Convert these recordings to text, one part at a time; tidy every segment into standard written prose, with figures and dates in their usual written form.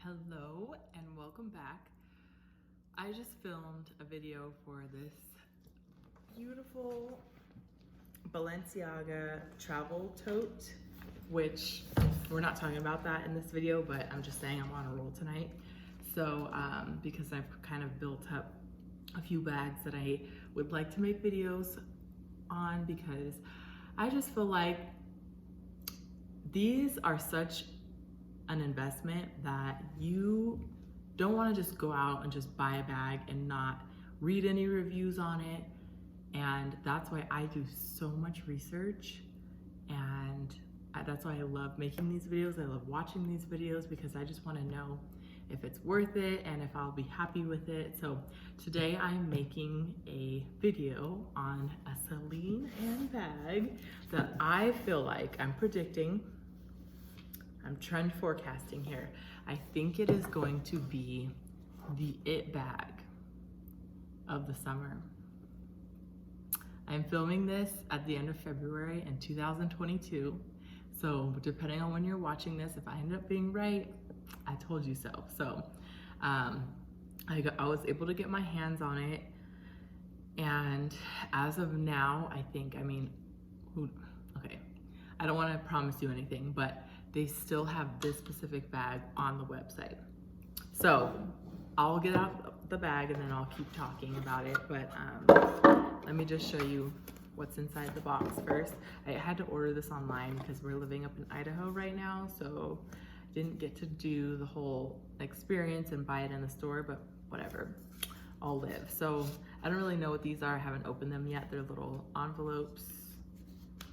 Hello and welcome back. I just filmed a video for this beautiful Balenciaga travel tote, which we're not talking about that in this video, but I'm just saying I'm on a roll tonight. So because I've kind of built up a few bags that I would like to make videos on, because I just feel like these are such an investment that you don't want to just go out and just buy a bag and not read any reviews on it. And that's why I do so much research, and that's why I love making these videos. I love watching these videos because I just want to know if it's worth it and if I'll be happy with it. So today I'm making a video on a Celine Ava bag that I feel like I'm predicting. I'm trend forecasting here. I think it is going to be the it bag of the summer. I'm filming this at the end of February in 2022. So depending on when you're watching this, if I end up being right, I told you so. So I was able to get my hands on it. And as of now, I think, okay, I don't want to promise you anything, but they still have this specific bag on the website. So I'll get out the bag and then I'll keep talking about it. But let me just show you what's inside the box first. I had to order this online because we're living up in Idaho right now, so didn't get to do the whole experience and buy it in the store, but whatever, I'll live. So I don't really know what these are. I haven't opened them yet. They're little envelopes,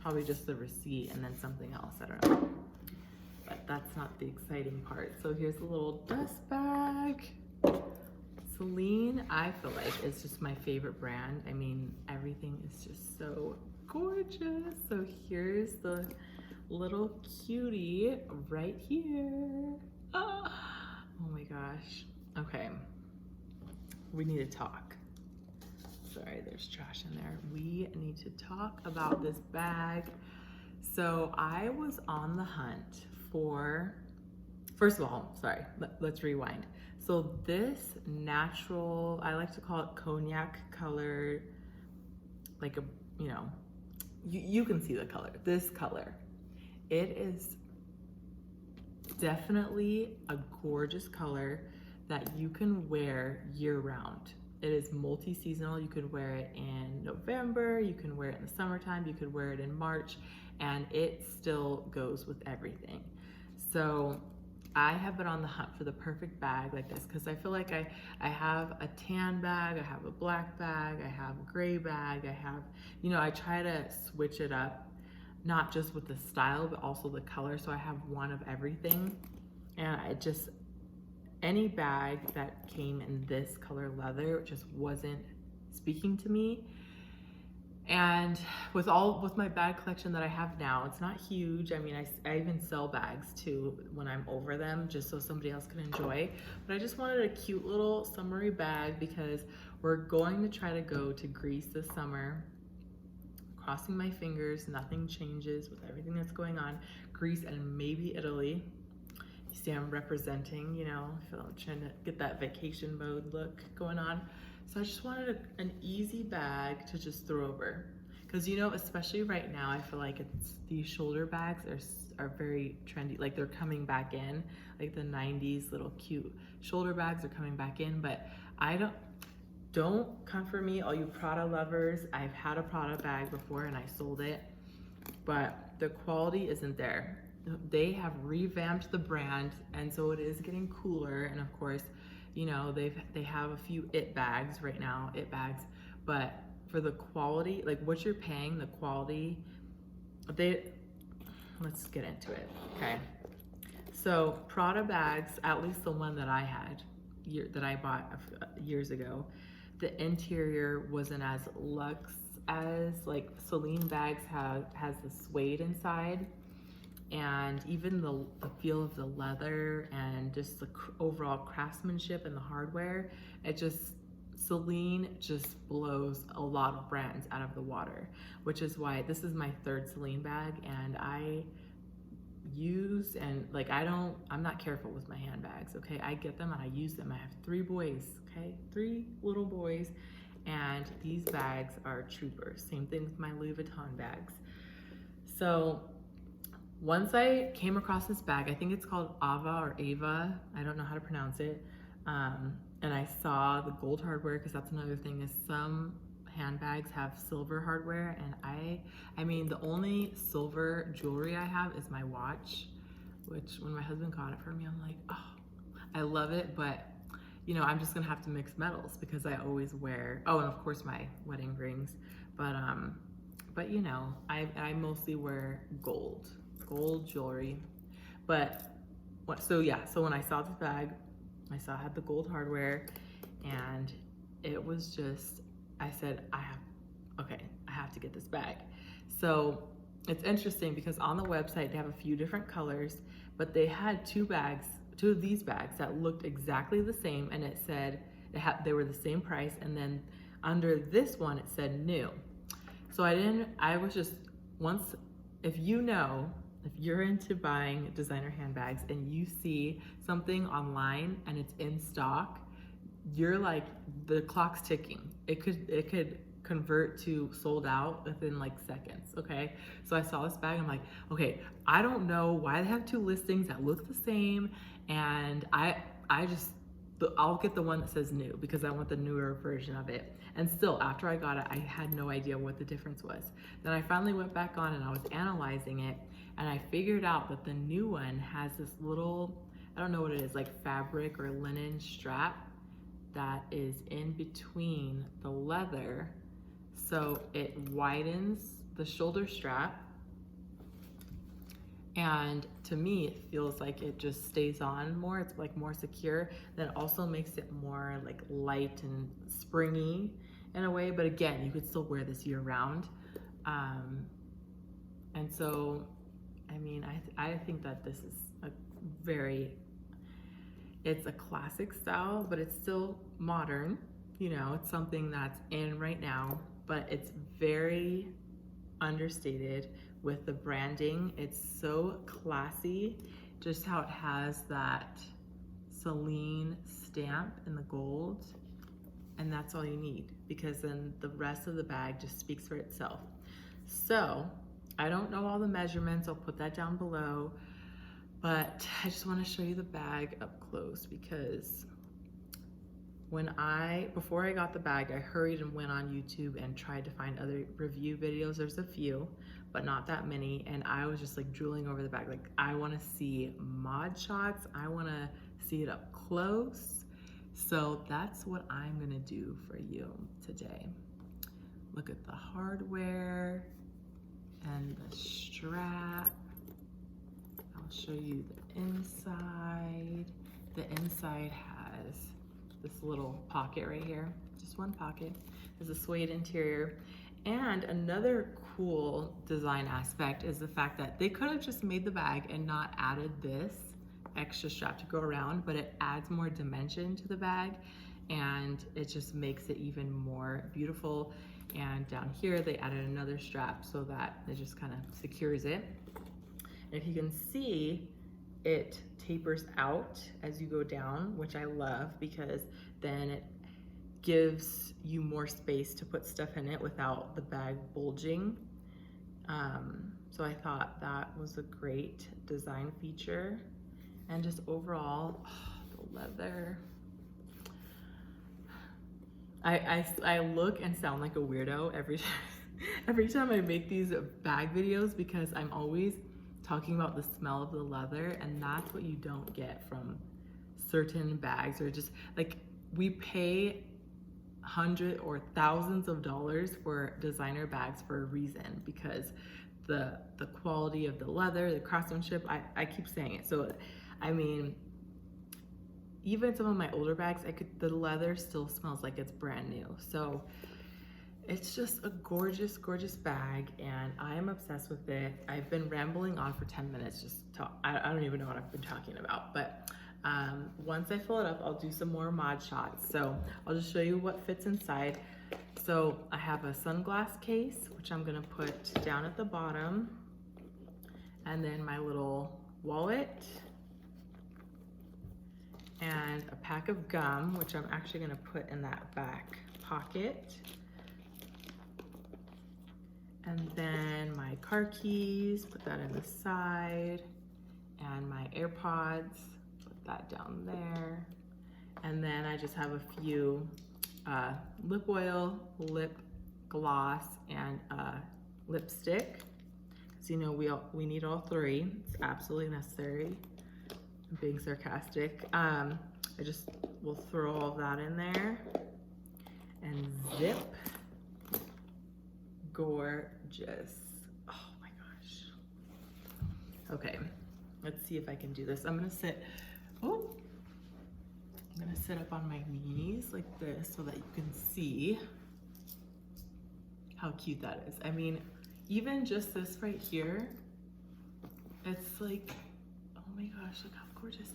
probably just the receipt and then something else, I don't know. But that's not the exciting part. So here's a little dust bag. Celine, I feel like, is just my favorite brand. I mean, everything is just so gorgeous. So here's the little cutie right here. Oh my gosh. Okay, we need to talk. Sorry, there's trash in there. We need to talk about this bag. So I was on the hunt for, first of all, sorry, let's rewind. So this natural, I like to call it cognac color, like a, you can see the color, this color. It is definitely a gorgeous color that you can wear year round. It is multi-seasonal. You could wear it in November, you can wear it in the summertime, you could wear it in March, and it still goes with everything. So I have been on the hunt for the perfect bag like this because I feel like I have a tan bag, I have a black bag, I have a gray bag, I have, I try to switch it up, not just with the style, but also the color. So I have one of everything. And any bag that came in this color leather just wasn't speaking to me. And with my bag collection that I have now, it's not huge. I mean, I even sell bags too when I'm over them, just so somebody else can enjoy. But I just wanted a cute little summery bag because we're going to try to go to Greece this summer. Crossing my fingers, nothing changes with everything that's going on. Greece and maybe Italy. You see I'm representing, I feel I'm trying to get that vacation mode look going on. So I just wanted an easy bag to just throw over. Because, especially right now, I feel like these shoulder bags are very trendy. Like they're coming back in, like the 90s little cute shoulder bags are coming back in, but don't come for me, all you Prada lovers. I've had a Prada bag before and I sold it, but the quality isn't there. They have revamped the brand, and so it is getting cooler. And of course, they have a few it bags right now, it bags, but for the quality, like what you're paying, the quality, let's get into it, okay? So Prada bags, at least the one that I had, that I bought years ago, the interior wasn't as luxe as like Celine bags has the suede inside. And even the feel of the leather and just the overall craftsmanship and the hardware, Celine just blows a lot of brands out of the water, which is why this is my third Celine bag, and I used, and like I'm not careful with my handbags, okay? I get them and I use them. I have 3 boys, okay? 3 little boys, and these bags are troopers. Same thing with my Louis Vuitton bags. So once I came across this bag, I think it's called Ava, I don't know how to pronounce it, and I saw the gold hardware, because that's another thing, is some handbags have silver hardware, and I mean, the only silver jewelry I have is my watch, which when my husband got it for me, I'm like, oh, I love it, but you know, I'm just gonna have to mix metals because I always wear, oh, and of course my wedding rings, but you know, I mostly wear gold jewelry. But so when I saw this bag, I saw it had the gold hardware, and it was just, I said, I have to get this bag. So it's interesting because on the website they have a few different colors, but they had 2 of these bags that looked exactly the same, and it said they were the same price, and then under this one it said new. So I was just, if you're into buying designer handbags and you see something online and it's in stock, you're like, the clock's ticking. It could convert to sold out within like seconds, okay? So I saw this bag, I'm like, okay, I don't know why they have 2 listings that look the same, and I'll get the one that says new because I want the newer version of it. And still, after I got it, I had no idea what the difference was. Then I finally went back on and I was analyzing it, and I figured out that the new one has this little, I don't know what it is, like fabric or linen strap that is in between the leather. So it widens the shoulder strap, and to me it feels like it just stays on more. It's like more secure. That also makes it more like light and springy in a way, but again, you could still wear this year round. And so I mean, I think that this is it's a classic style, but it's still modern. You know, it's something that's in right now, but it's very understated with the branding. It's so classy, just how it has that Celine stamp in the gold, and that's all you need, because then the rest of the bag just speaks for itself. So I don't know all the measurements, I'll put that down below, but I just want to show you the bag up close, because before I got the bag, I hurried and went on YouTube and tried to find other review videos. There's a few, but not that many, and I was just like drooling over the bag. Like, I want to see mod shots, I want to see it up close. So that's what I'm gonna do for you today. Look at the hardware and the strap. I'll show you the inside. The inside has this little pocket right here, just one pocket. There's a suede interior. And another cool design aspect is the fact that they could have just made the bag and not added this extra strap to go around, but it adds more dimension to the bag, and it just makes it even more beautiful. And down here they added another strap so that it just kind of secures it. And if you can see, it tapers out as you go down, which I love, because then it gives you more space to put stuff in it without the bag bulging. So I thought that was a great design feature. And just overall, the leather. I look and sound like a weirdo every time I make these bag videos, because I'm always talking about the smell of the leather, and that's what you don't get from certain bags, or just like, we pay hundreds or thousands of dollars for designer bags for a reason, because the quality of the leather, the craftsmanship, I keep saying it. So I mean, even some of my older bags, the leather still smells like it's brand new. So it's just a gorgeous, gorgeous bag, and I am obsessed with it. I've been rambling on for 10 minutes, I don't even know what I've been talking about, but once I fill it up, I'll do some more mod shots. So I'll just show you what fits inside. So I have a sunglass case, which I'm gonna put down at the bottom, and then my little wallet, and a pack of gum, which I'm actually gonna put in that back pocket. And then my car keys, put that in the side, and my AirPods, put that down there. And then I just have a few lip oil, lip gloss, and lipstick. So you know we need all three. It's absolutely necessary. I'm being sarcastic. I just will throw all of that in there and zip. Gorgeous. Oh my gosh. Okay, let's see if I can do this. I'm gonna sit up on my knees like this so that you can see how cute that is. I mean, even just this right here, it's like, oh my gosh, look how gorgeous.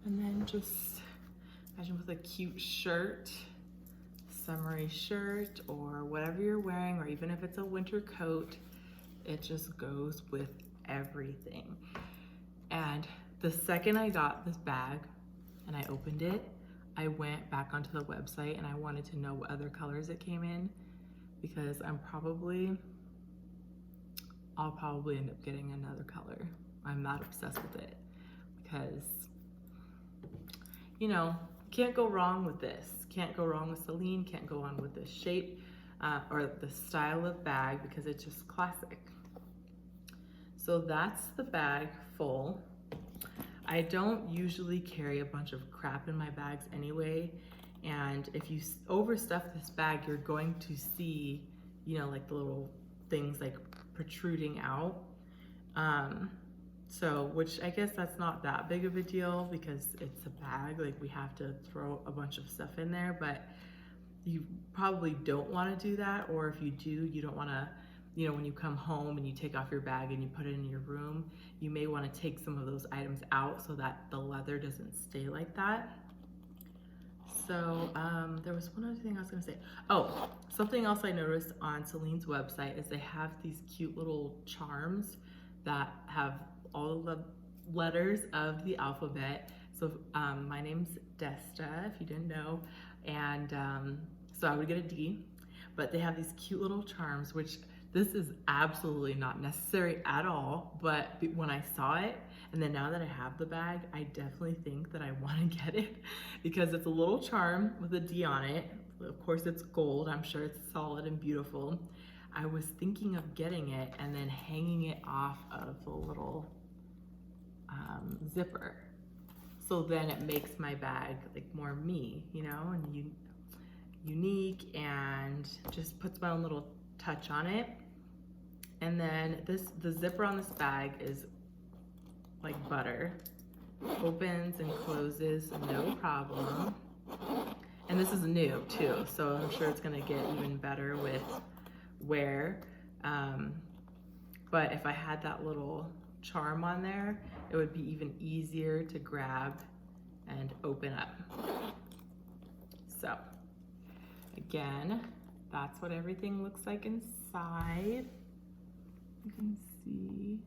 And then just imagine with a cute shirt, summery shirt, or whatever you're wearing, or even if it's a winter coat, it just goes with everything. And the second I got this bag and I opened it, I went back onto the website and I wanted to know what other colors it came in, because I'll probably end up getting another color. I'm not obsessed with it because, you know, can't go wrong with this. Can't go wrong with Celine, can't go on with the shape or the style of bag, because it's just classic. So that's the bag full. I don't usually carry a bunch of crap in my bags anyway, and if you overstuff this bag, you're going to see, you know, like the little things like protruding out. So, which I guess that's not that big of a deal because it's a bag, like we have to throw a bunch of stuff in there, but you probably don't want to do that, or if you do, you don't want to, you know, when you come home and you take off your bag and you put it in your room, you may want to take some of those items out so that the leather doesn't stay like that. So there was one other thing I was gonna say. Oh, something else I noticed on Celine's website is they have these cute little charms that have all the letters of the alphabet. So my name's Desta, if you didn't know, and so I would get a D, but they have these cute little charms, which this is absolutely not necessary at all, but when I saw it, and then now that I have the bag, I definitely think that I want to get it because it's a little charm with a D on it. Of course it's gold, I'm sure it's solid and beautiful. I was thinking of getting it and then hanging it off of the little zipper. So then it makes my bag like more me, you know, and unique, and just puts my own little touch on it. And then the zipper on this bag is like butter. Opens and closes, no problem. And this is new too, so I'm sure it's gonna get even better with wear. But if I had that little charm on there, it would be even easier to grab and open up. So again, that's what everything looks like inside. You can see.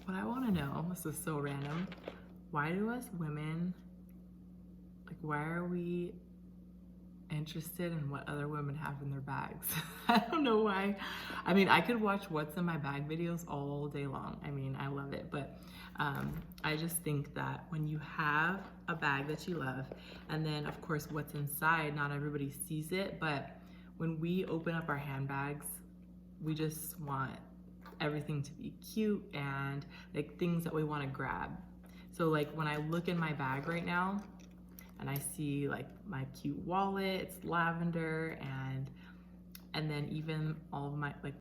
What I want to know, this is so random, why do us women, like, why are we interested in what other women have in their bags? I don't know why. I mean, I could watch what's in my bag videos all day long. I mean, I love it, but I just think that when you have a bag that you love, and then of course what's inside, not everybody sees it, but when we open up our handbags, we just want everything to be cute and like things that we want to grab. So like when I look in my bag right now and I see like my cute wallet, it's lavender, and then even all of my like